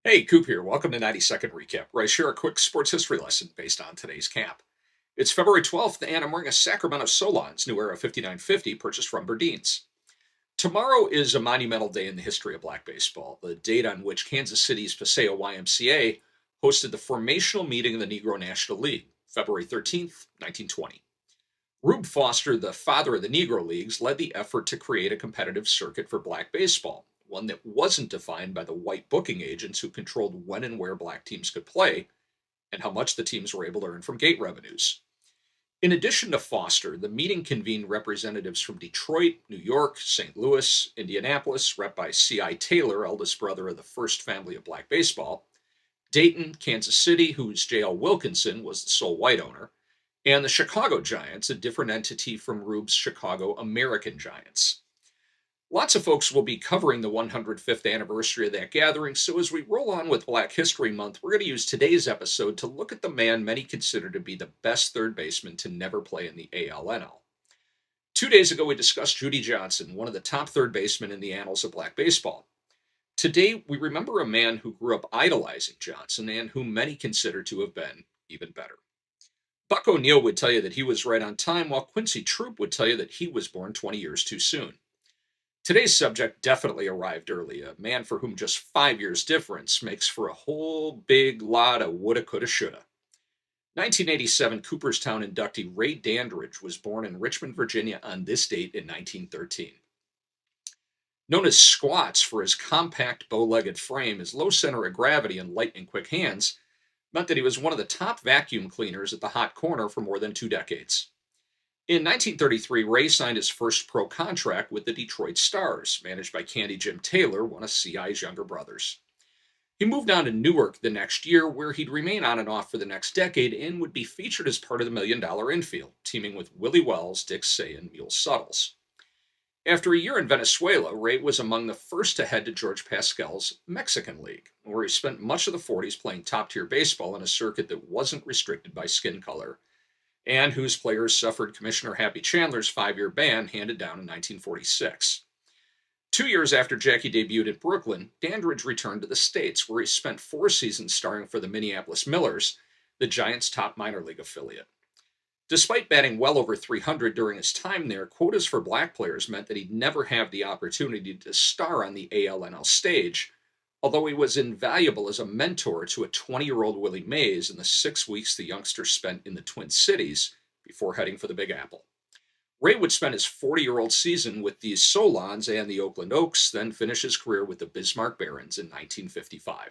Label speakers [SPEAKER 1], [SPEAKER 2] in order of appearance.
[SPEAKER 1] Hey, Coop here. Welcome to 90-Second Recap, where I share a quick sports history lesson based on today's camp. It's February 12th, and I'm wearing a Sacramento Solon's New Era 5950 purchased from Berdeen's. Tomorrow is a monumental day in the history of black baseball, the date on which Kansas City's Paseo YMCA hosted the formational meeting of the Negro National League, February 13th, 1920. Rube Foster, the father of the Negro Leagues, led the effort to create a competitive circuit for black baseball, one that wasn't defined by the white booking agents who controlled when and where black teams could play and how much the teams were able to earn from gate revenues. In addition to Foster, the meeting convened representatives from Detroit, New York, St. Louis, Indianapolis, rep by C.I. Taylor, eldest brother of the first family of black baseball, Dayton, Kansas City, whose J.L. Wilkinson was the sole white owner, and the Chicago Giants, a different entity from Rube's Chicago American Giants. Lots of folks will be covering the 105th anniversary of that gathering, so as we roll on with Black History Month, we're going to use today's episode to look at the man many consider to be the best third baseman to never play in the ALNL. 2 days ago, we discussed Judy Johnson, one of the top third basemen in the annals of black baseball. Today, we remember a man who grew up idolizing Johnson and whom many consider to have been even better. Buck O'Neill would tell you that he was right on time, while Quincy Troop would tell you that he was born 20 years too soon. Today's subject definitely arrived early, a man for whom just 5 years difference makes for a whole big lot of woulda, coulda, shoulda. 1987 Cooperstown inductee Ray Dandridge was born in Richmond, Virginia on this date in 1913. Known as Squats for his compact bow-legged frame, his low center of gravity and lightning-quick hands meant that he was one of the top vacuum cleaners at the hot corner for more than 2 decades. In 1933, Ray signed his first pro contract with the Detroit Stars, managed by Candy Jim Taylor, one of C.I.'s younger brothers. He moved on to Newark the next year, where he'd remain on and off for the next decade and would be featured as part of the $1 Million Infield, teaming with Willie Wells, Dick Say, and Mule Suttles. After a year in Venezuela, Ray was among the first to head to George Pascal's Mexican League, where he spent much of the 40s playing top-tier baseball in a circuit that wasn't restricted by skin color, and whose players suffered Commissioner Happy Chandler's 5-year ban handed down in 1946. 2 years after Jackie debuted at Brooklyn, Dandridge returned to the States, where he spent 4 seasons starring for the Minneapolis Millers, the Giants' top minor league affiliate. Despite batting well over .300 during his time there, quotas for black players meant that he'd never have the opportunity to star on the ALNL stage, although he was invaluable as a mentor to a 20-year-old Willie Mays in the 6 weeks the youngster spent in the Twin Cities before heading for the Big Apple. Ray would spend his 40-year-old season with the Solons and the Oakland Oaks, then finish his career with the Bismarck Barons in 1955.